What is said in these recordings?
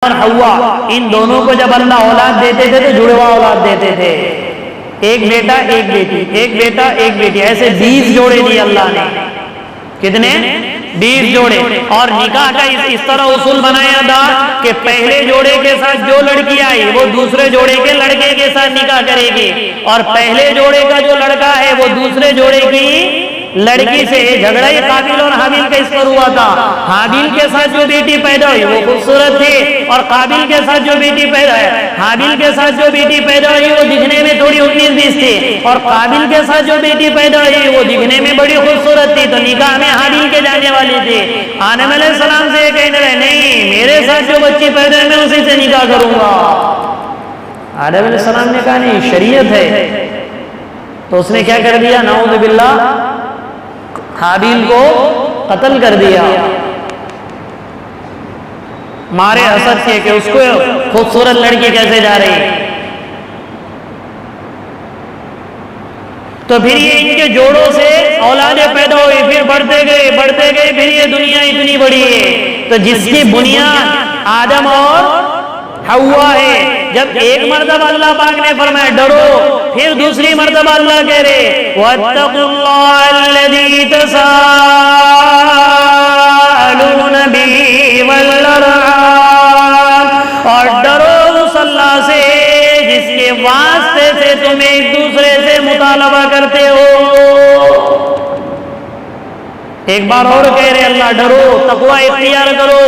اور حوا، ان دونوں کو جب اللہ اولاد دیتے تھے تو جڑوا اولاد دیتے تھے، ایک بیٹا ایک بیٹی، ایک بیٹا ایک بیٹی، ایسے 20 جوڑے دیے اللہ نے۔ کتنے؟ 20 جوڑے۔ اور نکاح کا اس طرح اصول بنایا تھا کہ پہلے جوڑے کے ساتھ جو لڑکی آئی وہ دوسرے جوڑے کے لڑکے کے ساتھ نکاح کرے گی، اور پہلے جوڑے کا جو لڑکا ہے وہ دوسرے جوڑے کی لڑکی سے۔ جھگڑا ہی قابل اور حابیل کا اس پر ہوا تھا۔ حابیل کے ساتھ جو بیٹی پیدا ہوئی وہ خوبصورت تھی، اور قابل کے ساتھ جو بیٹی پیدا ہے، حابیل کے ساتھ جو بیٹی پیدا ہوئی وہ دکھنے میں تھوڑی 19-20 تھی، اور قابل کے ساتھ جو بیٹی پیدا ہوئی وہ دکھنے میں بڑی خوبصورت تھی، تو نکاح میں حابیل کے جانے والی تھی۔ آدم علیہ السلام سے یہ کہنے لگے نہیں، میرے ساتھ جو بچی پیدا ہے میں اسی سے نکاح کروں گا۔ آدم علیہ السلام نے کہا نہیں، شریعت ہے۔ تو اس نے کیا کر دیا؟ نعوذ باللہ، حابیل کو قتل کر دیا، مارے حسد کے کہ اس کو خوبصورت لڑکی کیسے جا رہی ہے۔ تو پھر یہ ان کے جوڑوں سے اولادیں پیدا ہوئی، پھر بڑھتے گئے، پھر یہ دنیا اتنی بڑی ہے۔ تو جس کی بنیاد آدم اور حوا ہے، جب ایک مرتبہ اللہ پاک نے فرمایا ڈرو، پھر دوسری مرتبہ اللہ کہہ رہے وَاتَّقُوا اللَّهَ الَّذِي تَسَاءَلُونَ بِهِ وَالْأَرْحَامَ، اور ڈرو اس اللہ سے جس کے واسطے سے تم ایک دوسرے سے مطالبہ کرتے ہو۔ ایک بار اور کہہ رہے اللہ ڈرو، تقوی اختیار کرو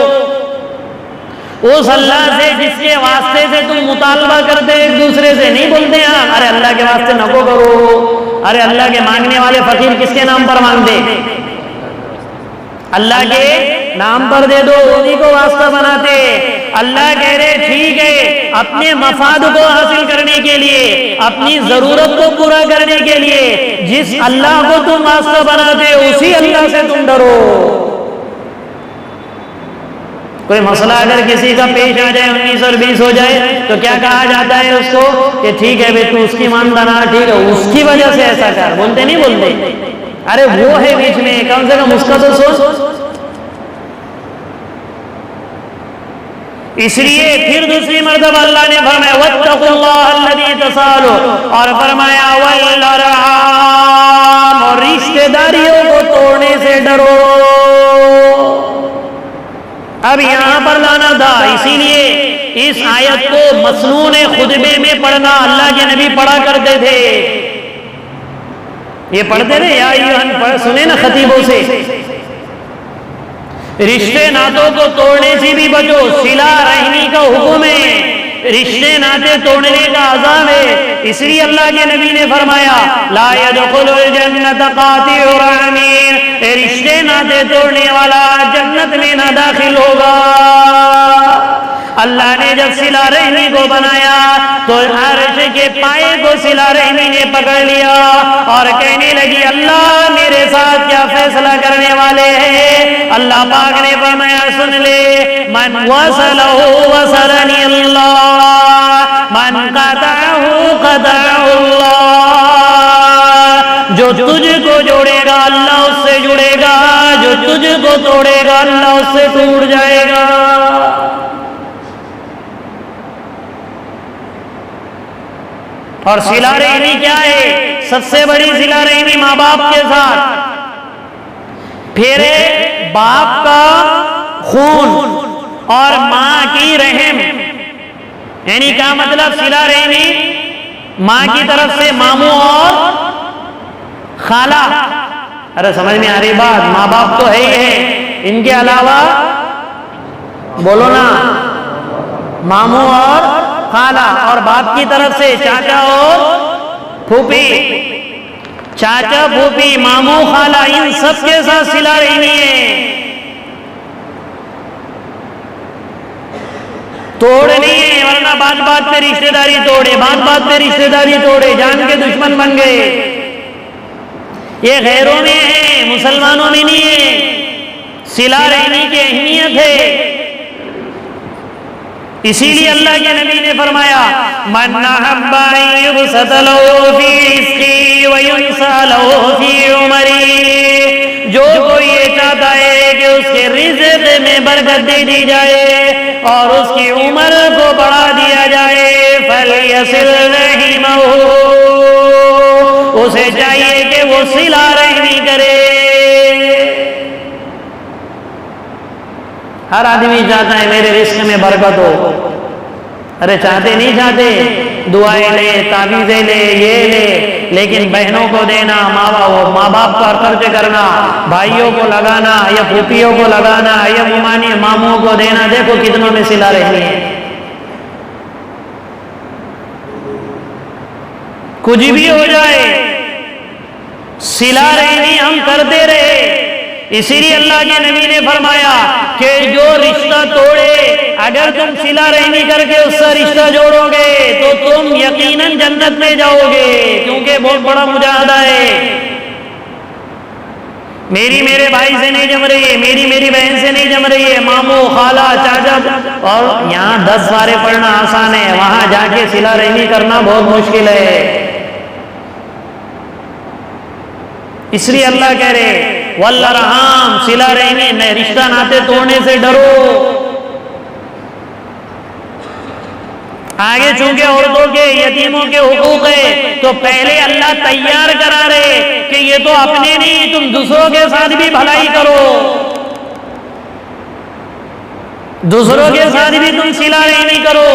اس اللہ سے جس کے واسطے سے تم مطالبہ کرتے ایک دوسرے سے۔ نہیں بولتے ہیں ارے اللہ کے واسطے نکو کرو، ارے اللہ کے مانگنے والے فقیر کس کے نام پر مانگتے؟ اللہ کے نام پر دے دو، انہی کو واسطہ بناتے۔ اللہ کہہ رہے ٹھیک ہے، اپنے مفاد کو حاصل کرنے کے لیے، اپنی ضرورت کو پورا کرنے کے لیے جس اللہ کو تم واسطہ بناتے اسی اللہ سے تم ڈرو۔ کوئی مسئلہ اگر کسی کا پیش آ جائے 19 اور 20 ہو جائے تو کیا کہا جاتا ہے اس کو کہ ٹھیک ہے بھائی تو اس کی ماندانا، ٹھیک ہے اس کی وجہ سے ایسا کر، بولتے نہیں بولتے؟ ارے وہ ہے بیچ میں، کم سے کم اس کا تو سوچ۔ اس لیے پھر دوسری مرتبہ اللہ نے فرمایا وَاتَّقُوا اللَّهَ الَّذِي تَسَاءَلُونَ، اور فرمایا وَالْأَرْحَامَ، اور رشتہ داریوں کو توڑنے سے ڈرو۔ اب یہاں پر لانا تھا، اسی لیے اس آیت کو مسنون خطبے میں پڑھنا اللہ کے نبی پڑھا کرتے تھے۔ یہ پڑھتے تھے یا سنے نا خطیبوں سے، رشتے ناتوں کو توڑنے سے بھی بچو، صلہ رحمی کا حکم ہے، رشتے ناتے توڑنے کا عذاب ہے۔ اس لیے اللہ کے نبی نے فرمایا لا يدخل الجنت قاطع رحمین، رشتے ناتے توڑنے والا جنت میں نہ داخل ہوگا۔ اللہ نے جب صلہ رحمی کو بنایا تو عرش کے پائے کو صلہ رحمی نے پکڑ لیا اور کہنے لگی اللہ میرے ساتھ کیا فیصلہ کرنے والے ہیں؟ اللہ پاک نے فرمایا سن لے، من وصلہ وصلنی اللہ، من قطعہ قطعہ اللہ، جو تجھ کو جوڑے گا اللہ اس سے جڑے گا، جو تجھ کو توڑے گا اللہ اس سے ٹوٹ جائے گا۔ اور صلہ رحمی کیا ہے؟ سب سے بڑی صلہ رحمی ماں باپ کے ساتھ، پھر باپ کا خون اور ماں کی رحم، یعنی کیا مطلب؟ صلہ رحمی ماں کی طرف سے ماموں اور خالہ۔ ارے سمجھ میں آ رہی بات؟ ماں باپ تو ہے ہی ہے، ان کے علاوہ بولو نا ماموں اور خالہ، اور باپ کی طرف سے چاچا اور پھوپھی، چاچا پھوپھی ماموں خالہ، ان سب کے ساتھ صلہ رحمی ہے۔ توڑنی ہے، ورنہ بات بات پہ رشتہ داری توڑے، بات بات پہ رشتہ داری توڑے، جان کے دشمن بن گئے۔ یہ غیروں میں ہے، مسلمانوں میں نہیں ہے۔ صلہ رحمی کی اہمیت ہے، اسی لیے اللہ کے نبی نے فرمایا من احب ان یبسط له فی رزقی وینسى له فی عمری، جو کوئی یہ چاہتا ہے کہ اس کے رزق میں برکت دے دی جائے اور اس کی عمر کو بڑھا دیا جائے. فَلْيَصِلْ رَحِمَهُ، اسے چاہیے کہ وہ صلہ رحمی کرے. ہر آدمی چاہتا ہے میرے رزق میں برکت ہو. ارے چاہتے نہیں چاہتے؟ دعائیں لے، تعویذیں لے، یہ لے، لیکن بہنوں کو دینا، ماں باپ پر خرچ کرنا، بھائیوں کو لگانا یا پھوپھیوں کو لگانا یا ماموں کو دینا، دیکھو کتنوں میں صلہ رحمی ہے. کچھ بھی ہو جائے صلہ رحمی ہم کرتے رہے. اسی لیے اللہ کے نبی نے فرمایا کہ جو رشتہ توڑے، اگر تم صلہ رحمی کر کے اس سے رشتہ جوڑو گے تو تم یقیناً جنت میں جاؤ گے، کیونکہ بہت بڑا مجاہدہ ہے. میرے بھائی سے نہیں جم رہی ہے، میری بہن سے نہیں جم رہی ہے، ماموں، خالہ، چاچا. اور یہاں 10 پارے پڑھنا آسان ہے، وہاں جا کے صلہ رحمی کرنا بہت مشکل ہے. اس لیے اللہ کہہ رہے والارحام، صلہ رحمی، رشتہ ناطے توڑنے سے ڈرو. آگے چونکہ عورتوں کے، یتیموں کے حقوق ہے تو پہلے اللہ تیار کرا رہے کہ یہ تو اپنے نہیں، تم دوسروں کے ساتھ بھی بھلائی کرو، دوسروں کے ساتھ بھی تم صلہ رحمی کرو.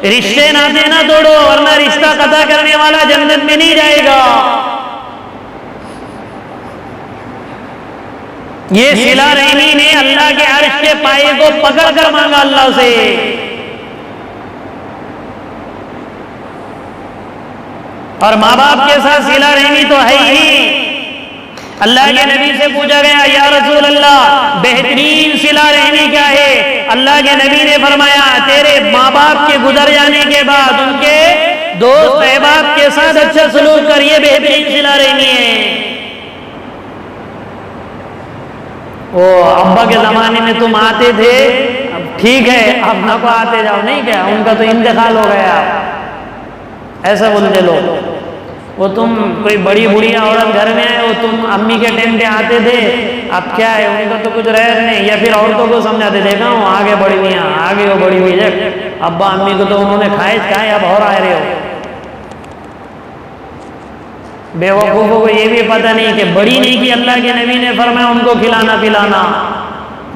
رشتے ناطے نہ توڑو، ورنہ رشتہ قطع کرنے والا جنت میں نہیں جائے گا. یہ صلہ رحمی نے اللہ کے عرش کے پائے کو پکڑ کر مانگا اللہ سے. اور ماں باپ کے ساتھ صلہ رحمی تو ہے ہی. اللہ کے نبی سے پوچھا گیا یا رسول اللہ بہترین صلہ رحمی کیا ہے؟ اللہ کے نبی نے فرمایا تیرے ماں باپ کے گزر جانے کے بعد ان کے دوست احباب کے ساتھ اچھا سلوک کر، یہ بہترین صلہ رحمی ہے. وہ ابا کے زمانے میں تم آتے تھے، ٹھیک ہے اب نہ کو آتے جاؤ، نہیں کیا ان کا تو انتقال ہو گیا، ایسا بولتے لوگ. وہ تم کوئی بڑی بڑھیا عورت گھر میں آئے، وہ تم امی کے ٹائم پہ آتے تھے، اب کیا ہے ان کا تو کچھ رہ نہیں. یا پھر عورتوں کو سمجھاتے، دیکھا ہوں آگے بڑی ہوئی ہیں، آگے وہ بڑی ہوئی ہے، ابا امی کو تو انہوں نے کھائے اب اور آ رہے ہو. بے وقوفوں کو یہ بھی پتہ نہیں کہ بڑی نہیں کی اللہ کے نبی نے فرمایا ان کو کھلانا پلانا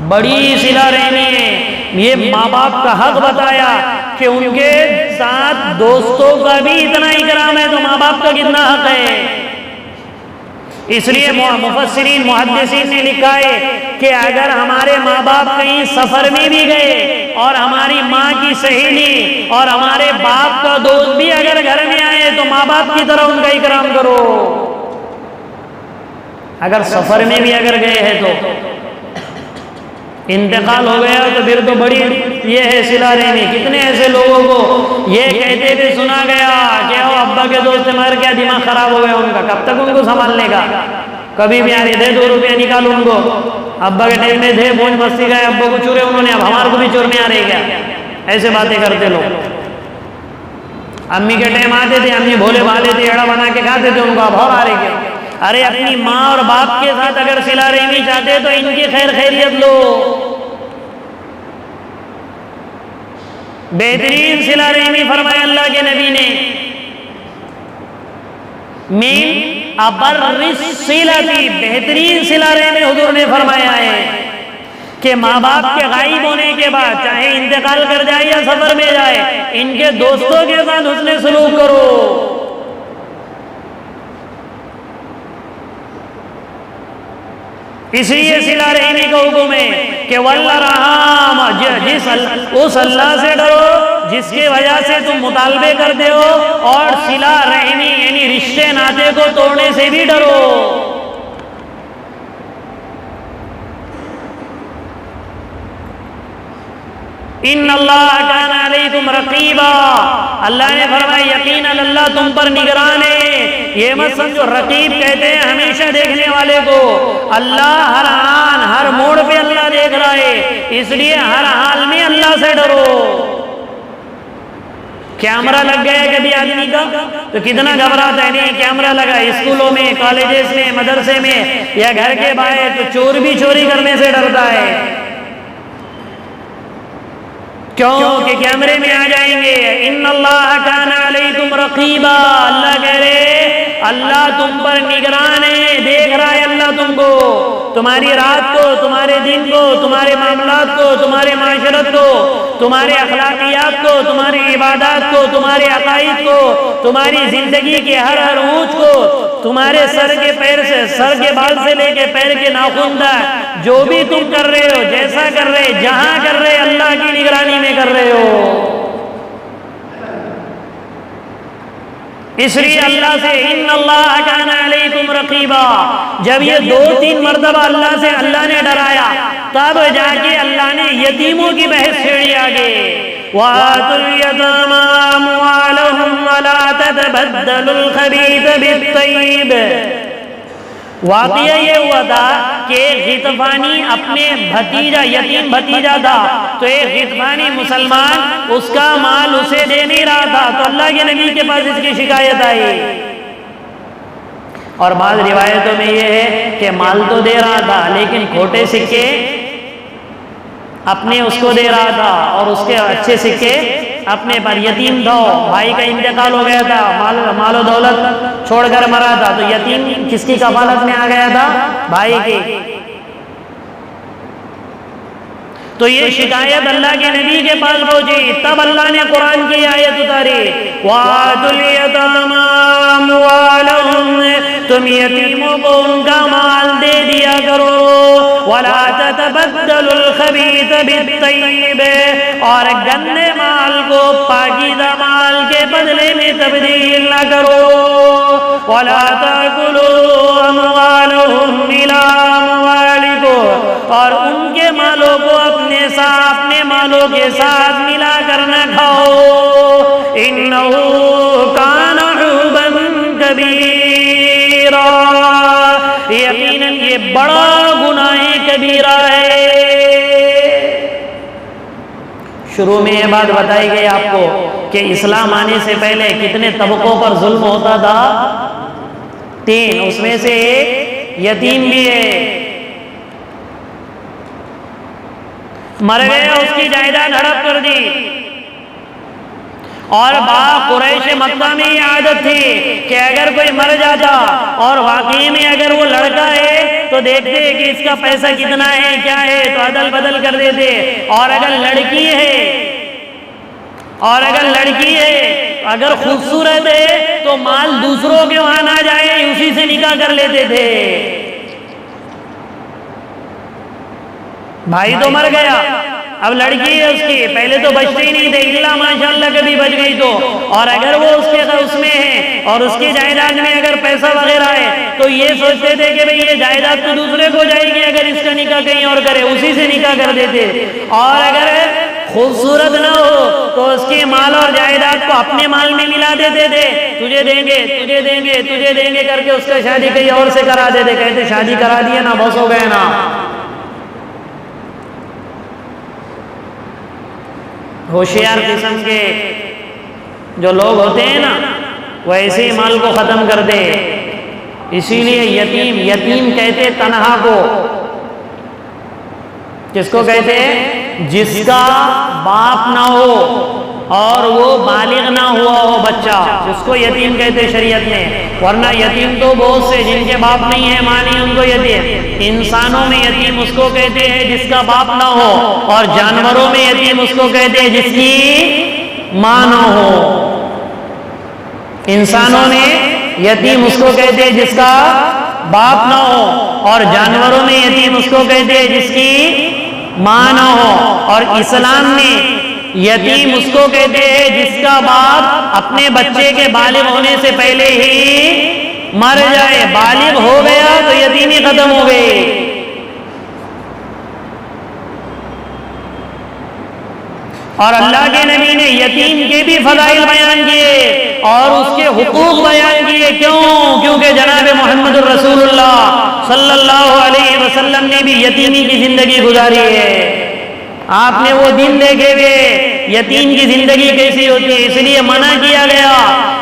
بڑی صلہ رحمی ہے. یہ ماں باپ کا حق بتایا کہ ان کے ساتھ دوستوں کا بھی اتنا اکرام ہے تو ماں باپ کا کتنا حق ہے. اس لیے مفسرین محدثین نے لکھا ہے کہ اگر ہمارے ماں باپ کہیں سفر میں بھی گئے اور ہماری ماں کی سہیلی اور ہمارے باپ کا دوست بھی اگر گھر میں آئے تو ماں باپ کی طرح ان کا اکرام کرو. اگر سفر میں بھی اگر گئے ہیں تو انتقال ہو گیا تو پھر تو بڑی یہ ہے صلہ رحمی. کتنے ایسے لوگوں کو یہ کہتے تھے سنا گیا کہ ابا کے دوست مر گیا، دماغ خراب ہو گیا ان کا، کب تک ان کو سنبھالنے کا؟ کبھی بھی آنے دے 2 روپے نکالو ان کو. ابا کے ٹائم میں تھے پونچھ بستی گئے، ابا کو چورے انہوں نے، اب ہمارے کو بھی چورنے آ رہے کیا؟ ایسے باتیں کرتے لوگ. امی کے ٹائم آتے تھے، امی بھولے بھالے تھے، ایڑا بنا کے کھاتے تھے ان کو، اب اور آ رہے کیا؟ ارے اپنی ماں اور باپ کے ساتھ اگر صلہ رحمی چاہتے تو ان کی خیر خیریت لو. بہترین صلہ رحمی فرمایا اللہ کے نبی نے من ابر الصلۃ، بہترین صلہ رحمی حضور نے فرمایا ہے کہ ماں باپ کے غائب ہونے کے بعد چاہے انتقال کر جائے یا سفر میں جائے، ان کے دوستوں کے ساتھ حسن سلوک کرو. اس لیے صلہ رحمی کا حکم ہے کہ والارحام، اس اللہ سے ڈرو جس کی وجہ سے تم مطالبے کرتے ہو، اور صلہ رحمی یعنی رشتے ناطے کو توڑنے سے بھی ڈرو. ان اللہ کان علیکم رقیبا، اللہ نے فرمایا یقیناً اللہ تم پر نگران ہے. یہ مت سمجھو، رقیب کہتے ہیں ہمیشہ دیکھنے والے کو. اللہ ہر آن ہر موڑ پہ اللہ دیکھ رہا ہے، اس لیے ہر حال میں اللہ سے ڈرو. کیمرہ لگ گیا کبھی آدمی کا تو کتنا گھبراتا ہے، نہیں کیمرہ لگا اسکولوں میں، کالجز میں، مدرسے میں یا گھر کے باہر تو چور بھی چوری کرنے سے ڈرتا ہے. کیوں کہ کیمرے میں آ جائیں گے. ان اللہ کان علیکم رقیبا، اللہ کہہ رہے اللہ تم پر نگران ہے، دیکھ رہا ہے اللہ تم کو، تمہاری رات کو، تمہارے دن کو، تمہارے معاملات کو، تمہارے معاشرت کو، تمہارے اخلاقیات کو، تمہاری عبادات کو، تمہارے عقائد کو، تمہاری زندگی کے ہر اونچ کو، تمہارے سر کے پیر سے، سر کے بال سے لے کے پیر کے ناخن تک جو بھی تم کر رہے ہو، جیسا کر رہے، جہاں کر رہے، اللہ کی نگرانی میں کر رہے ہو. اس لیے اللہ سے ان اللہ کان علیکم رقیبا، جب یہ 2-3 مرتبہ اللہ سے اللہ نے ڈرایا، تب جا کے اللہ نے یتیموں کی بحث چھیڑی آگے. وَآتُوا الْيَتَامَىٰ أَمْوَالَهُمْ وَلَا تَتَبَدَّلُوا الْخَبِيثَ بِالطَّيِّبِ. واقعہ یہ ہوا تھا کہ غطفانی اپنے بھتیجا، یتیم بھتیجا تھا، تو ایک غطفانی مسلمان اس کا مال اسے دے نہیں رہا تھا، تو اللہ کے نبی کے پاس اس کی شکایت آئی. اور بعض روایتوں میں یہ ہے کہ مال تو دے رہا تھا لیکن کھوٹے سکے اپنے اس کو دے رہا تھا اور اس کے اچھے سکے اپنے پر. یتیم تھا، بھائی کا انتقال ہو گیا تھا، مال و دولت چھوڑ کر مرا تھا، تو یتیم کس کی کفالت میں آ گیا تھا؟ بھائی کی. تو یہ شکایت اللہ کے نبی کے پاس پہنچی، تب اللہ نے قرآن کی آیت اتاری وَآتُوا الْيَتَامَىٰ أَمْوَالَهُمْ، تم یتیموں کو ان کا مال دے دیا کرو، وَلَا تَتَبَدَّلُوا الْخَبِيثَ بِالطَّيِّبِ، اور گندے مال کو پاکیزہ مال کے بدلے میں تبدیل نہ کرو، وَلَا تَأْكُلُوا أَمْوَالَهُمْ إِلَىٰ أَمْوَالِكُمْ، اور ان کے مالوں کو اپنے مالوں کے ساتھ ملا کر نہ کھاؤ، اِنَّهُ كَانَ حُوبًا كَبِيرًا، یقیناً یہ بڑا گناہ کبیرہ ہے. شروع میں یہ بات بتائی گئی آپ کو کہ اسلام آنے سے پہلے کتنے طبقوں پر ظلم ہوتا تھا؟ 3، اس میں سے ایک یتیم بھی ہے. مر گیا، اس کی جائیداد ہڑپ کر دی. اور قریش مکہ میں یہ عادت تھی کہ اگر کوئی مر جاتا اور واقعی میں اگر وہ لڑکا ہے تو دیکھتے کہ اس کا پیسہ کتنا ہے، کیا ہے، تو عدل بدل کر دیتے. اور اگر لڑکی ہے اگر خوبصورت ہے تو مال دوسروں کے وہاں نہ جائے، اسی سے نکاح کر لیتے تھے. بھائی تو مر گیا، اب لڑکی ہے اس کی، پہلے تو بچتے ہی نہیں تھے، اللہ ماشاءاللہ کبھی بچ گئی تو، اور اگر وہ اس میں ہے اور اس کی جائیداد میں اگر پیسہ وغیرہ ہے تو یہ سوچتے تھے کہ بھئی یہ جائیداد تو دوسرے کو جائے گی، اگر اس کا نکاح کہیں اور کرے، اسی سے نکاح کر دیتے. اور اگر خوبصورت نہ ہو تو اس کے مال اور جائیداد کو اپنے مال میں ملا دیتے تھے، تجھے دیں گے، تجھے دیں گے، تجھے دیں گے کر کے اس کا شادی کہیں اور سے کرا دیتے. کہتے شادی کرا دیا نا، بس ہو گئے نا. ہوشیار قسم کے جو لوگ ہوتے ہیں نا، وہ ایسے ہی مال کو ختم کر دے. اسی لیے یتیم کہتے تنہا کو. کس کو کہتے ہیں؟ جس کا باپ نہ ہو اور وہ بالغ نہ ہوا ہو بچہ، جس کو یتیم کہتے شریعت میں. ورنہ یتیم تو بہت سے جن کے باپ نہیں ہے، ماں نہیں، ان کو یتیم. انسانوں میں یتیم اس کو کہتے ہیں جس کا باپ نہ ہو، اور جانوروں میں یتیم اس کو کہتے ہیں جس کی ماں نہ ہو. انسانوں میں یتیم اس کو کہتے ہیں جس کا باپ نہ ہو، اور جانوروں میں یتیم اس کو کہتے ہیں جس کی ماں نہ ہو. اور اسلام میں یتیم اس کو کہتے ہیں جس کا باپ اپنے بچے کے بالغ ہونے سے پہلے ہی مر جائے. بالغ ہو گیا تو یتیمی ختم ہو گئی. اور اللہ کے نبی نے یتیم کے بھی فضائل بیان کیے اور اس کے حقوق بیان کیے. کیونکہ جناب محمد الرسول اللہ صلی اللہ علیہ وسلم نے بھی یتیمی کی زندگی گزاری ہے. آپ نے وہ دن دیکھے گے یتیم کی زندگی کیسی ہوتی ہے. اس لیے منع کیا گیا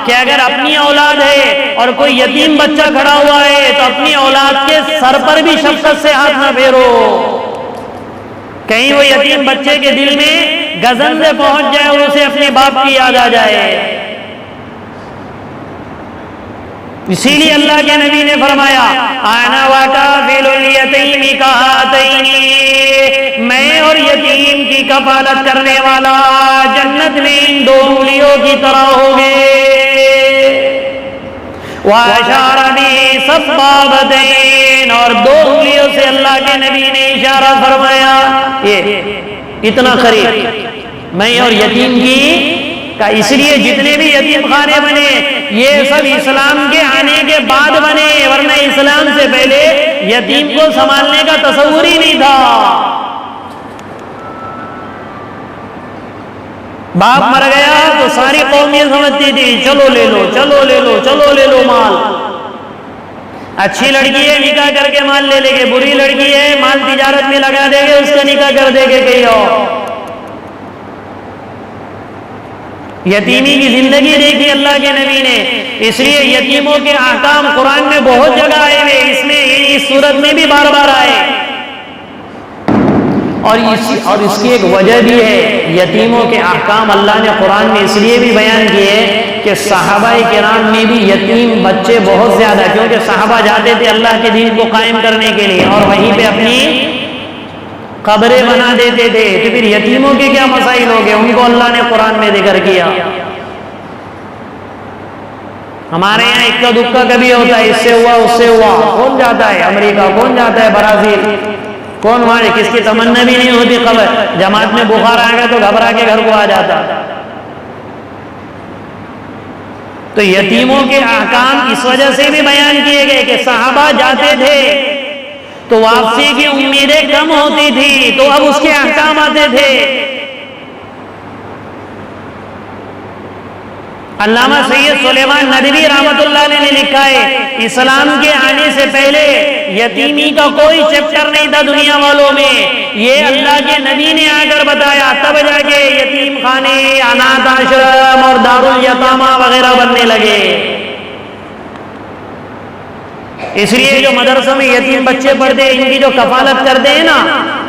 کہ اگر اپنی اولاد ہے اور کوئی یتیم بچہ کھڑا ہوا ہے تو اپنی اولاد کے سر پر بھی شفقت سے ہاتھ نہ پھیرو. کہیں وہ یتیم بچے کے دل میں گزن سے پہنچ جائے اور اسے اپنے باپ کی یاد آ جائے. اسی لیے اللہ کے نبی نے فرمایا انا وکافل الیتیم کہاتین، میں اور یتیم کی کفالت کرنے والا جنت میں ان دو انگلیوں کی طرح ہوگے. واشار بسبابتین، اور دو انگلیوں سے اللہ کے نبی نے اشارہ فرمایا یہ اتنا قریب میں اور یتیم کی کا. اس لیے جتنے بھی یتیم خانے بنے یہ سب اسلام کے آنے کے بعد بنے، ورنہ اسلام سے پہلے یتیم کو سنبھالنے کا تصور ہی نہیں تھا. باپ مر گیا تو ساری قوم یہ سمجھتی تھی چلو لے لو چلو لے لو چلو لے لو مال. اچھی لڑکی ہے نکاح کر کے مال لے لے گے، بری لڑکی ہے مال تجارت میں لگا دے گے، اس کا نکاح کر دے گے کہیں اور. یتیمی کی زندگی دیکھی اللہ کے نبی نے. اس لیے یتیموں کے احکام قرآن میں بہت جگہ آئے ہوئے، اس میں اس صورت میں بھی بار بار آئے. اور اس کی ایک وجہ بھی ہے، یتیموں کے احکام اللہ نے قرآن میں اس لیے بھی بیان کیے کہ صحابہ کرام میں بھی یتیم بچے بہت زیادہ، کیونکہ صحابہ جاتے تھے اللہ کے دین کو قائم کرنے کے لیے اور وہیں پہ اپنی قبریں بنا دیتے تھے. تو پھر یتیموں کے کیا مسائل ہو گئے، ان کو اللہ نے قرآن میں ذکر کیا. ہمارے یہاں اکا دکا کبھی ہوتا ہے، اس سے ہوا اس سے ہوا، کون جاتا ہے امریکہ، کون جاتا ہے برازیل، کون وہاں، کس کی تمنا بھی نہیں ہوتی قبر. جماعت میں بخار آئے گا تو گھبرا کے گھر کو آ جاتا. تو یتیموں کے احکام اس وجہ سے بھی بیان کیے گئے کہ صحابہ جاتے تھے تو واپسی کی امیدیں کم ہوتی تھی، تو اب اس کے احکام آتے تھے. علامہ سید سلیمان ندوی رحمۃ اللہ علیہ نے لکھا ہے اسلام کے آنے سے پہلے یتیمی کا کوئی چیپٹر نہیں تھا دنیا والوں میں. یہ اللہ کے نبی نے آ کر بتایا، تب جا کے یتیم خانے، اناتھ آشرم اور دارالیتامہ وغیرہ بننے لگے. اس لیے جو مدرسہ میں یتیم بچے پڑھتے ہیں، ان کی جو کفالت کرتے ہیں نا،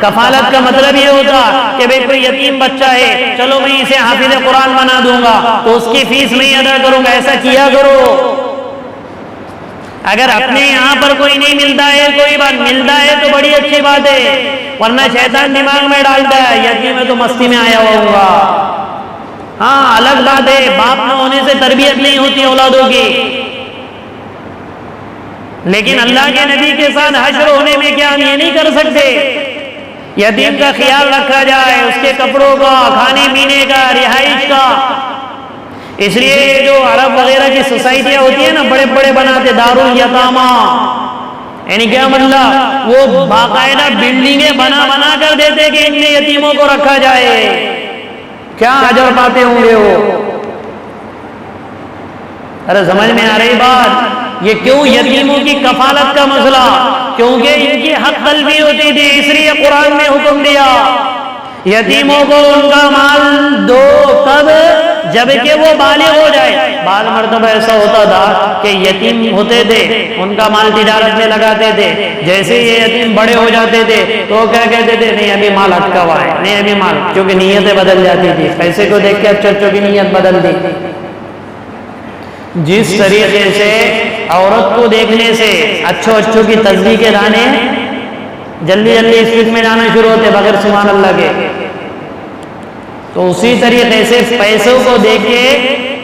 کفالت کا مطلب یہ ہوتا کہ بھئی کوئی یتیم بچہ ہے، چلو میں اسے حافظ قرآن بنا دوں گا تو اس کی فیس میں ادا کروں گا. ایسا کیا کرو. اگر اپنے یہاں پر کوئی نہیں ملتا ہے، کوئی بات ملتا ہے تو بڑی اچھی بات ہے، ورنہ شیطان دماغ میں ڈالتا ہے یتیم ہے تو مستی میں آیا ہوا ہوگا. ہاں الگ بات ہے، باپ نہ ہونے سے تربیت نہیں ہوتی اولادوں کی. لیکن اللہ کے نبی کے ساتھ حشر ہونے میں کیا ہم یہ نہیں کر سکتے؟ یتیم کا خیال رکھا جائے، اس کے کپڑوں کا، کھانے پینے کا، رہائش کا. اس لیے جو عرب وغیرہ کی سوسائٹیاں ہوتی ہیں نا، بڑے بڑے بناتے دارالیتامہ، یعنی کیا مطلب وہ باقاعدہ بلڈنگیں بنا بنا کر دیتے کہ ان میں یتیموں کو رکھا جائے. کیا اجر پاتے ہوں گے وہ؟ ارے سمجھ میں آ رہی بات؟ یہ کیوں یتیموں کی کفالت کا مسئلہ؟ کیونکہ ان کی حق طلبی ہوتی تھی، اس لیے قرآن نے حکم دیا یتیموں کو ان کا مال دو. کب؟ جب کہ وہ بالغ ہو جائے. بعض مرتبہ ایسا ہوتا تھا کہ یتیم ہوتے تھے، ان کا مال تجارت میں لگاتے تھے، جیسے یہ یتیم بڑے ہو جاتے تھے تو کیا کہتے تھے، نہیں ابھی مال اٹکا ہوا ہے، نہیں ابھی مال، کیونکہ نیتیں بدل جاتی تھی. پیسے کو دیکھ کے اچھوں کی نیت بدل دی. جس طریقے سے عورت کو دیکھنے سے اچھوں کی تصویر کے دانے جلدی جلدی اسپیڈ میں جانا شروع ہوتے بغیر سبحان اللہ کے، تو اسی طریقے سے پیسوں کو دیکھ کے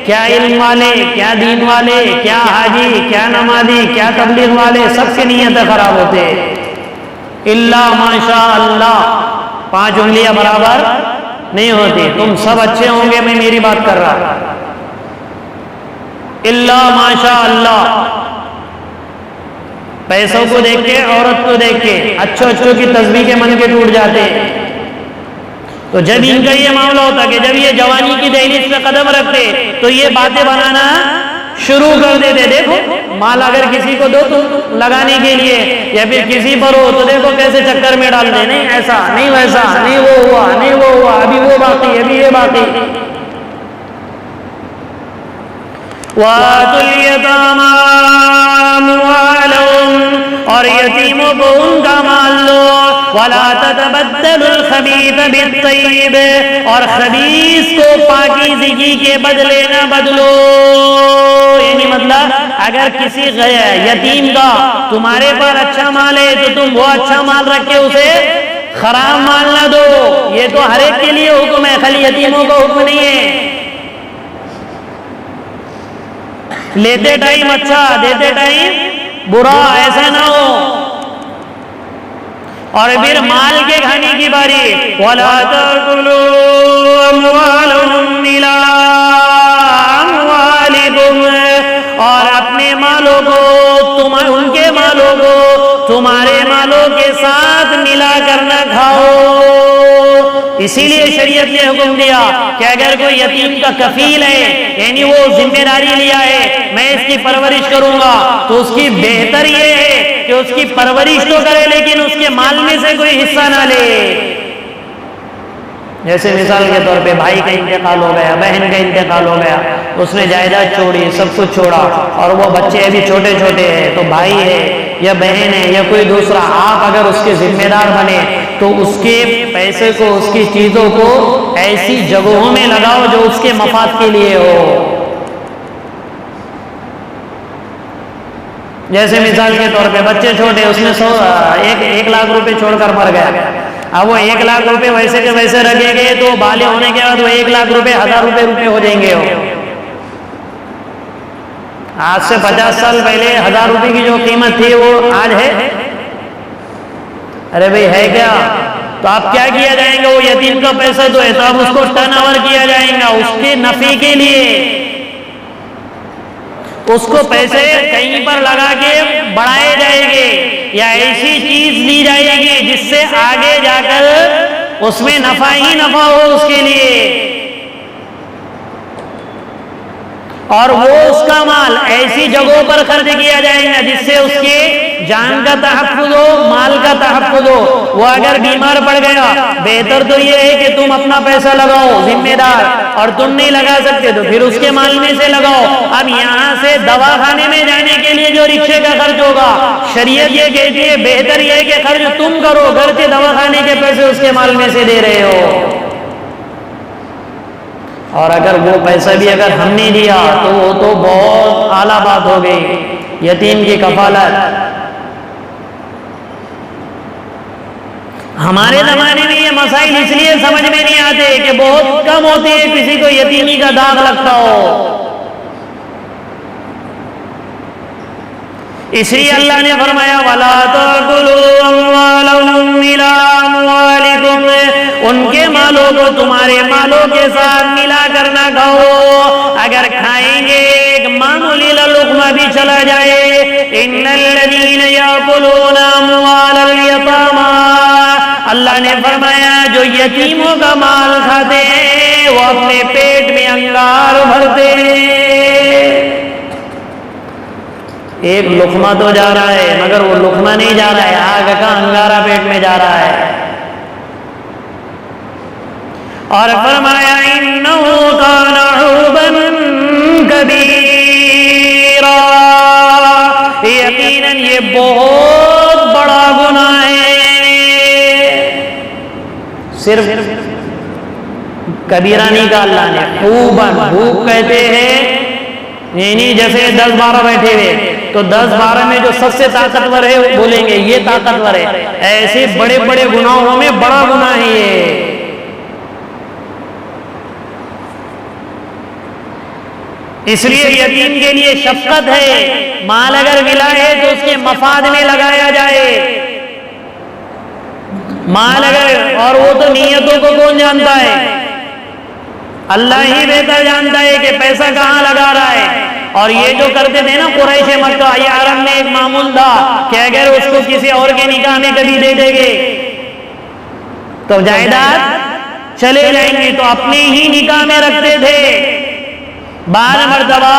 کیا علم والے، کیا دین والے، کیا حاجی، کیا نمازی، کیا تبلیغ والے، سب کے نیتیں خراب ہوتے. اللہ ماشاء اللہ 5 انگلیاں برابر نہیں ہوتی. تم سب اچھے ہوں گے، میں میری بات کر رہا. اللہ ماشاء اللہ پیسوں کو دیکھ کے، عورت کو دیکھ کے اچھوں کی تصویر کے من کے ٹوٹ جاتے. تو جب ان کا یہ معاملہ ہوتا کہ جب یہ جوانی کی دہلیز پہ قدم رکھتے تو یہ باتیں بنانا شروع کر دیتے. دیکھو مال اگر کسی کو دو تو لگانے کے لیے، یا پھر کسی پر ہو تو دیکھو کیسے چکر میں ڈال دے، نہیں ایسا نہیں ویسا، نہیں وہ ہوا نہیں وہ ہوا، ابھی وہ باقی ابھی یہ باقی. وَآتُوا الْيَتَامَىٰ أَمْوَالَهُمْ اور یتیموں کو ان کا مال لو، ولا تتبدلوا الخبیث بالطیب، اور خبیث کو پاکیزگی کے بدلے نہ بدلو۔ یعنی مطلب اگر کسی یتیم کا تمہارے پاس اچھا مال ہے تو تم وہ اچھا مال رکھ کے اسے خراب مال نہ دو۔ یہ تو ہر ایک کے لیے حکم ہے، خالی یتیموں کا حکم نہیں ہے۔ لیتے ٹائم اچھا، دیتے ٹائم برا، ایسا نہ ہو۔ اور پھر مال کے کھانے کی باری، وَلَا تَأْكُلُوا أَمْوَالَهُمْ إِلَىٰ أَمْوَالِكُمْ، اور اپنے مالوں کو ان کے مالوں کو تمہارے مالوں کے ساتھ ملا کر نہ کھاؤ۔ اسی لیے شریعت نے حکم دیا کہ اگر کوئی یتیم کا کفیل ہے، یعنی وہ ذمہ داری لیا ہے میں اس کی پرورش کروں گا، تو اس کی بہتر یہ ہے کہ اس کی پرورش تو کرے لیکن اس کے مال میں سے کوئی حصہ نہ لے۔ جیسے مثال کے طور پہ بھائی کا انتقال ہو گیا، بہن کا انتقال ہو گیا، اس نے جائیداد چھوڑی، سب کچھ چھوڑا، اور وہ بچے ابھی چھوٹے چھوٹے ہیں، تو بھائی ہے یا بہن ہے یا کوئی دوسرا، آپ اگر اس کے ذمہ دار بنے تو اس کے پیسے کو، اس کی چیزوں کو ایسی جگہوں میں لگاؤ جو اس کے مفاد کے لیے ہو۔ جیسے مثال کے طور پہ بچے چھوٹے، اس نے 1 لاکھ روپے چھوڑ کر مر گیا، اب وہ 1 لاکھ روپے ویسے کے ویسے رکھے گئے تو بالغ ہونے کے بعد وہ 1 لاکھ روپے 1000 روپے ہو جائیں گے۔ آج سے 50 سال پہلے 1000 روپے کی جو قیمت تھی وہ آج ہے؟ ارے بھائی ہے کیا؟ تو آپ کیا کیا جائیں گے؟ وہ یتیم کا پیسہ تو ہے، تو اب اس کو ٹرن اوور کیا جائیں گا اس کے نفع کے لیے، اس کو پیسے کہیں پر لگا کے بڑھائے جائیں گے، یا ایسی چیز لی جائے گی جس سے آگے جا کر اس میں نفع ہی نفع ہو اس کے لیے، اور وہ اس کا مال ایسی جگہوں پر خرچ کیا جائے گا جس سے اس کے جان کا تحفظ ہو، مال کا تحفظ ہو۔ وہ اگر بیمار پڑ گیا، بہتر تو یہ ہے کہ تم اپنا پیسہ لگاؤ ذمہ دار، اور تم نہیں لگا سکتے تو پھر اس کے مال میں سے لگاؤ۔ اب یہاں سے دوا خانے میں جانے کے لیے جو رکشے کا خرچ ہوگا، شریعت یہ کہتی ہے بہتر یہ ہے کہ خرچ تم کرو، گھر کے دوا خانے کے پیسے اس کے مال میں سے دے رہے ہو۔ اور اگر وہ پیسہ بھی اگر ہم نے دیا تو وہ تو بہت اعلیٰ بات ہو گئی، یتیم کی کفالت۔ ہمارے زمانے میں یہ مسائل اس لیے سمجھ میں نہیں آتے کہ بہت کم ہوتے ہیں کسی کو یتیمی کا داغ لگتا ہو، اس لیے اللہ نے فرمایا وَلَا تَأْكُلُوا أَمْوَالَهُمْ إِلَىٰ أَمْوَالِكُمْ، ان کے مالوں کو تمہارے مالوں کے ساتھ ملا کر نہ کھاؤ۔ اگر کھائیں گے ایک معمولی لقمہ بھی چلا جائے، إِنَّ الَّذِينَ يَأْكُلُونَ أَمْوَالَ الْيَتَامَىٰ، اللہ نے فرمایا جو یتیموں کا مال کھاتے ہیں وہ اپنے پیٹ میں انگار بھرتے ہیں۔ ایک لقمہ تو جا رہا ہے مگر وہ لقمہ نہیں جا رہا ہے، آگ کا انگارہ پیٹ میں جا رہا ہے۔ اور فرمایا إِنَّهُ كَانَ حُوبًا كَبِيرًا، یقیناً یہ بہت بڑا گناہ ہے۔ صرف کبیرہ نہیں کہا اللہ نے، حوباً، حوب کہتے ہیں یعنی جیسے 10-12 بیٹھے ہوئے تو 10-12 میں جو سب سے طاقتور ہے بولیں گے یہ طاقتور ہے، ایسے بڑے بڑے گناہوں میں بڑا گناہ ہے یہ۔ اس لیے یتیم کے لیے شفقت ہے، مال اگر ملا ہے تو اس کے مفاد میں لگایا جائے، مال اگر، اور وہ تو نیتوں کو کون جانتا ہے؟ اللہ ہی بہتر جانتا ہے کہ پیسہ کہاں لگا رہا ہے۔ اور یہ جو کرتے تھے نا قریش مکہ، یہ عرب میں ایک معمول تھا کہ اگر اس کو کسی اور کے نکاح میں کبھی دے دیں گے تو جائیداد چلے جائیں گے، تو اپنے ہی نکاح میں رکھتے تھے۔ بعض مرتبہ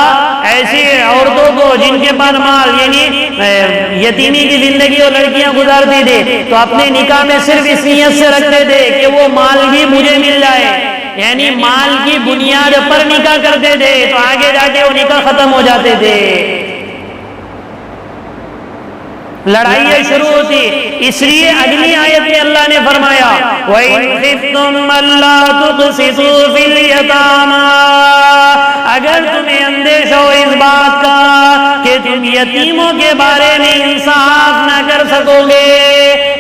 ایسی عورتوں کو جن کے پاس مال یعنی یتیمی کی زندگی اور لڑکیاں گزارتی تھے تو اپنے نکاح میں صرف اس نیت سے رکھتے تھے کہ وہ مال بھی مجھے مل جائے، یعنی مال کی بنیاد پر نکاح کرتے تھے تو آگے جا کے وہ نکاح ختم ہو جاتے تھے۔ لڑائیاں شروع ہوتی. اس لیے اگلی آیت میں اللہ نے فرمایا وَإِنْ خِفْتُمْ أَلَّا تُقْسِطُوا فِي الْيَتَامَى، اگر تمہیں اندیشہ ہو اس بات کا کہ تم یتیموں کے بارے میں انصاف نہ کر سکو گے،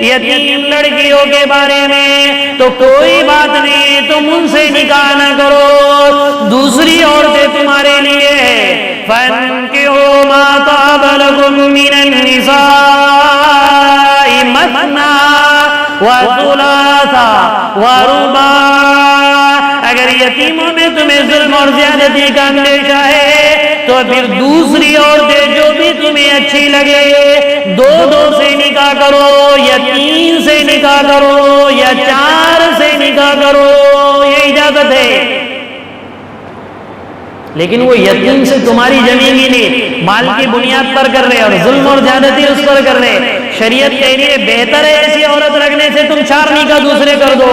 یتیم لڑکیوں کے بارے میں، تو کوئی بات نہیں، تم ان سے نکاح نہ کرو، دوسری عورتیں تمہارے لیے فَانْكِحُوا مَا طَابَ لَكُم مِّنَ النِّسَاءِ مَثْنَىٰ وَثُلَاثَ وَرُبَاعَ، اگر یتیموں میں تمہیں ظلم اور زیادتی کا اندیشہ ہے تو پھر دوسری عورتیں جو بھی تمہیں اچھی لگے دو سے نکاح کرو، یا 3 سے نکاح کرو، یا 4 سے نکاح کرو، یہ اجازت ہے. لیکن وہ یتیم سے تمہاری زمین ہی نہیں، مال کی بنیاد پر کر رہے اور ظلم اور زیادتی اس پر کر رہے. شریعت کہہ رہی ہے بہتر ہے ایسی عورت رکھنے سے تم 4 نکاح دوسرے کر دو.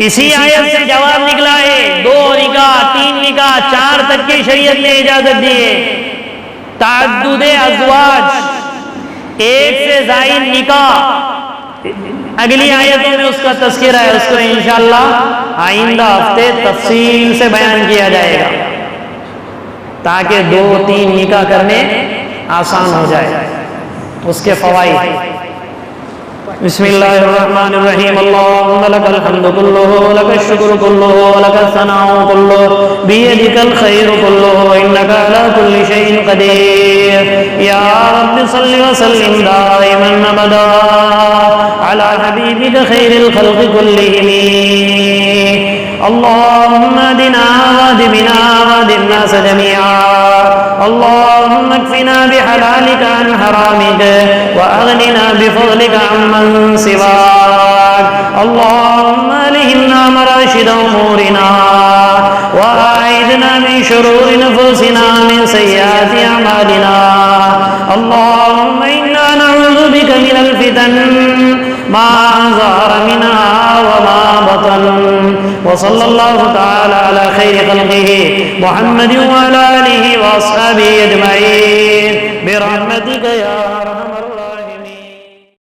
اسی آیت سے جواب نکلا ہے 2 نکاح 3 نکاح 4 تک کی شریعت نے اجازت دی ہے. تعدد ازواج، ایک سے زائد نکاح، اگلی آیتوں میں اس کا تذکرہ ہے، اس کو انشاءاللہ آئندہ ہفتے تفصیل سے بیان کیا جائے گا تاکہ 2-3 نکاح کرنے آسان ہو جائے. اس کے فوائد بسم اللہ الرحمن الرحیم اللہم لک الحمد کلہ لک الشکر کلہ لک الثناء کلہ بیدک الخیر کلہ انک علی کل شیء قدیر. یا رب صل وسلم دائما ابدا علی حبیبک خیر الخلق کلہم. اللہم اهدنا واهد بنا واهد الناس جميعا. اللہم اکفنا بحلالک عن حرامک واغننا بفضلک عمن سواک. اللہم الہمنا مراشد امورنا واعذنا من شرور نفوسنا من سیئات اعمالنا. اللہم انا نعوذ بک من الفتن ما ظهر منها وما بطن. وصلى الله تعالى على خير خلقه محمد وعلى آله وأصحابه أجمعين برحمتك يا أرحم الراحمين.